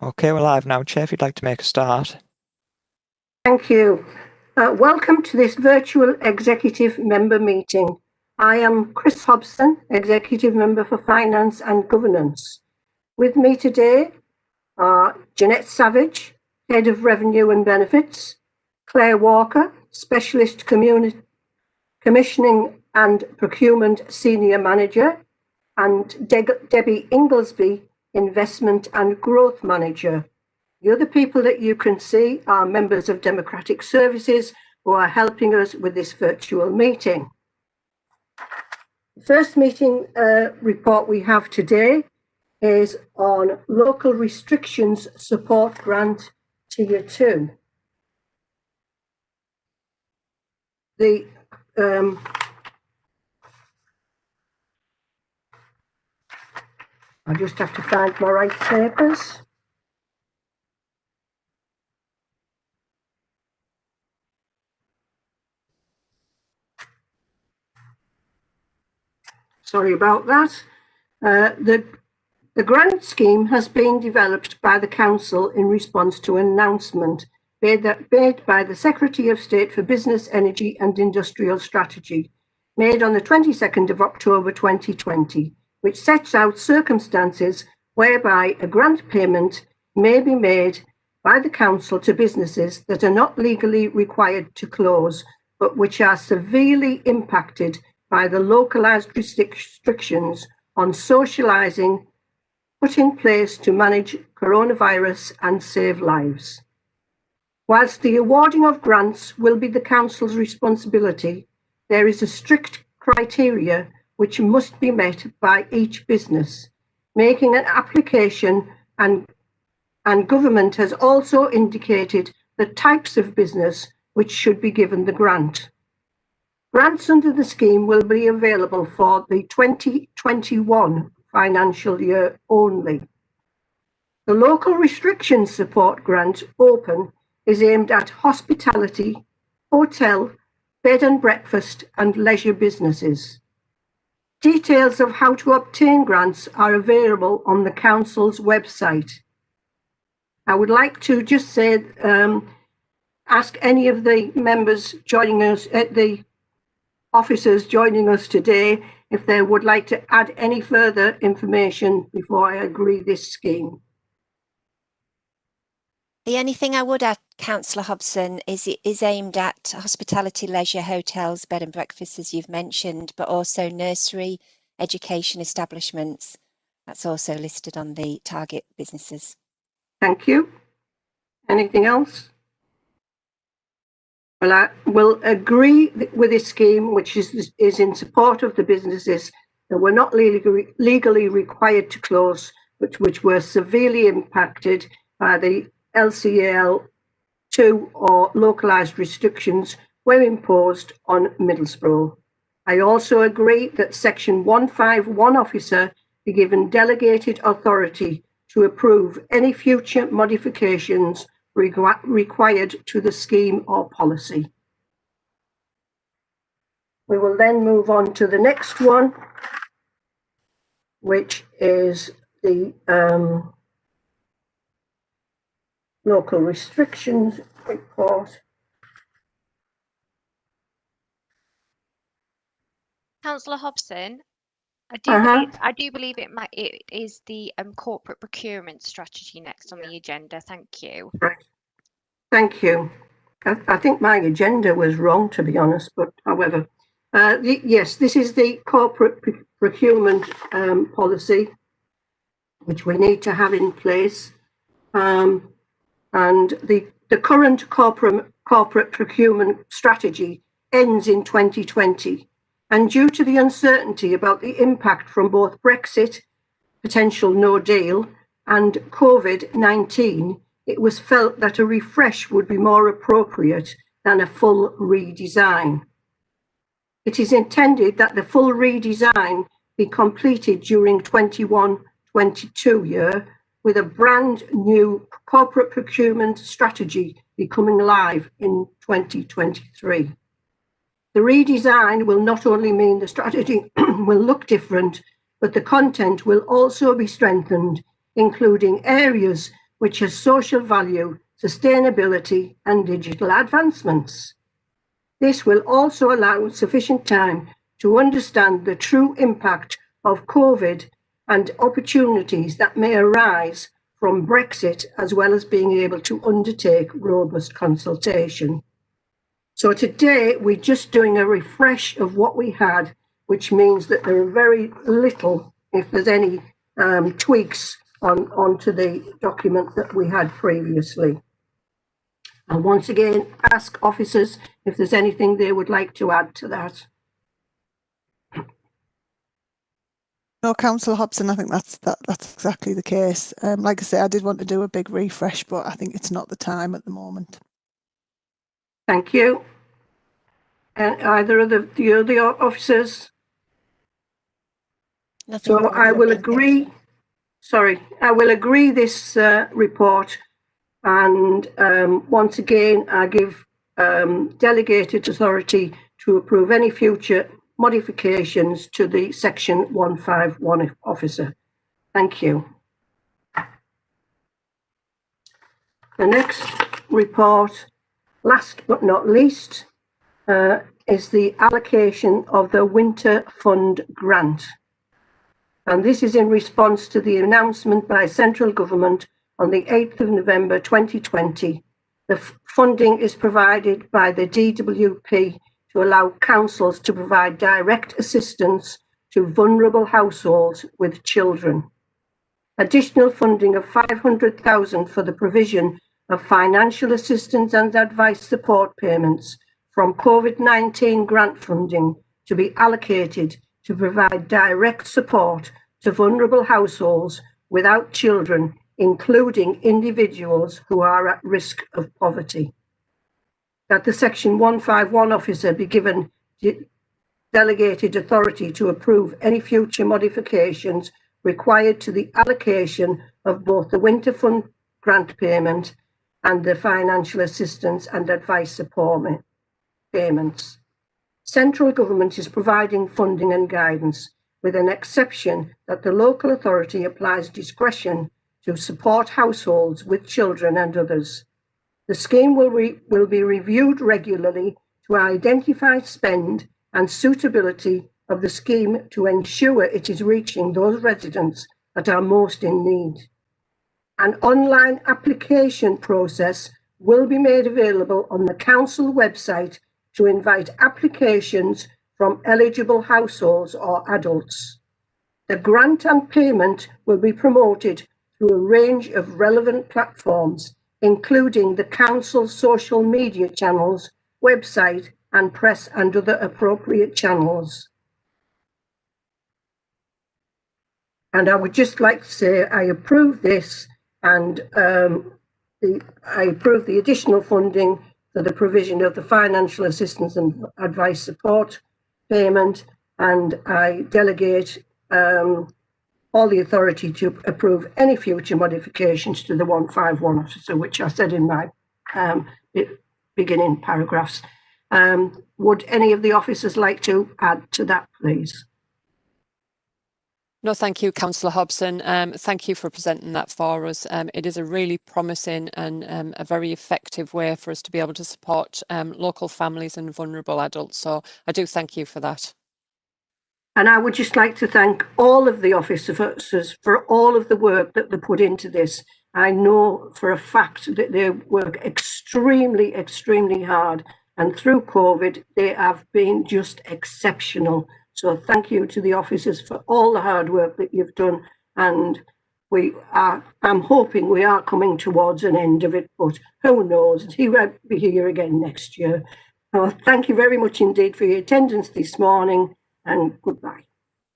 Okay, we're live now. Chair, if you'd like to make a start. Thank you. Welcome to this virtual executive member meeting. I am Chris Hobson, Executive Member for Finance and Governance. With me today are Jeanette Savage, Head of Revenue and Benefits, Claire Walker, Specialist Commissioning and Procurement Senior Manager, and Debbie Inglesby, Investment and Growth Manager. The other people that you can see are members of Democratic Services who are helping us with this virtual meeting. The first meeting report we have today is on Local Restrictions Support Grant Tier 2. I just have to find my right papers. Sorry about that. The grant scheme has been developed by the Council in response to an announcement made by the Secretary of State for Business, Energy and Industrial Strategy, made on the 22nd of October 2020, which sets out circumstances whereby a grant payment may be made by the Council to businesses that are not legally required to close, but which are severely impacted by the localised restrictions on socialising put in place to manage coronavirus and save lives. Whilst the awarding of grants will be the Council's responsibility, there is a strict criteria which must be met by each business, making an application, and government has also indicated the types of business which should be given the grant. Grants under the scheme will be available for the 2021 financial year only. The Local Restrictions Support Grant Open is aimed at hospitality, hotel, bed and breakfast and leisure businesses. Details of how to obtain grants are available on the Council's website. I would like to just say, ask any of the members joining us, the officers joining us today, if they would like to add any further information before I agree this scheme. The only thing I would add, Councillor Hobson, is it is aimed at hospitality, leisure, hotels, bed and breakfasts, as you've mentioned, but also nursery, education establishments. That's also listed on the target businesses. Thank you. Anything else? Well, I will agree with this scheme, which is in support of the businesses that were not legally required to close, which were severely impacted by the LCAL 2 or localised restrictions were imposed on Middlesbrough. I also agree that Section 151 officer be given delegated authority to approve any future modifications required to the scheme or policy. We will then move on to the next one, which is the local restrictions report. Councillor Hobson, I do believe it is the corporate procurement strategy next on the agenda. Thank you. Right. Thank you. I think my agenda was wrong, to be honest, but however, yes, this is the corporate procurement policy, which we need to have in place. And the current corporate procurement strategy ends in 2020. And due to the uncertainty about the impact from both Brexit, potential no deal, and COVID-19, it was felt that a refresh would be more appropriate than a full redesign. It is intended that the full redesign be completed during 21-22 year, with a brand new corporate procurement strategy becoming live in 2023. The redesign will not only mean the strategy will look different, but the content will also be strengthened, including areas which has social value, sustainability and digital advancements. This will also allow sufficient time to understand the true impact of COVID and opportunities that may arise from Brexit, as well as being able to undertake robust consultation. So today we're just doing a refresh of what we had, which means that there are very little, if there's any, tweaks onto the document that we had previously. And once again, ask officers if there's anything they would like to add to that. No, Councillor Hobson, I think that's exactly the case. Like I say, I did want to do a big refresh, but I think it's not the time at the moment. Thank you. And either of the other officers? Nothing So more I will than agree. Sorry, I will agree this report. And once again, I give delegated authority to approve any future modifications to the section 151 officer. Thank you. The next report, last but not least, is the allocation of the Winter Fund grant. And this is in response to the announcement by central government on the 8th of November 2020. The funding is provided by the DWP to allow councils to provide direct assistance to vulnerable households with children. Additional funding of £500,000 for the provision of financial assistance and advice support payments from COVID-19 grant funding to be allocated to provide direct support to vulnerable households without children, including individuals who are at risk of poverty. That the section 151 officer be given delegated authority to approve any future modifications required to the allocation of both the Winter Fund grant payment and the financial assistance and advice support payments. Central government is providing funding and guidance, with an exception that the local authority applies discretion to support households with children and others. The scheme will be reviewed regularly to identify spend and suitability of the scheme to ensure it is reaching those residents that are most in need. An online application process will be made available on the council website to invite applications from eligible households or adults. The grant and payment will be promoted through a range of relevant platforms, including the council's social media channels, website, and press and other appropriate channels. And I would just like to say I approve this, and I approve the additional funding for the provision of the financial assistance and advice support payment, and I delegate all the authority to approve any future modifications to the 151 officer, which I said in my beginning paragraphs. Would any of the officers like to add to that, please? No, thank you, Councillor Hobson. Thank you for presenting that for us. It is a really promising and a very effective way for us to be able to support local families and vulnerable adults. So I do thank you for that. And I would just like to thank all of the officers for all of the work that they put into this. I know for a fact that they work extremely, extremely hard. And through COVID, they have been just exceptional. So thank you to the officers for all the hard work that you've done. And I'm hoping we are coming towards an end of it, but who knows? He won't be here again next year. So thank you very much indeed for your attendance this morning, and goodbye.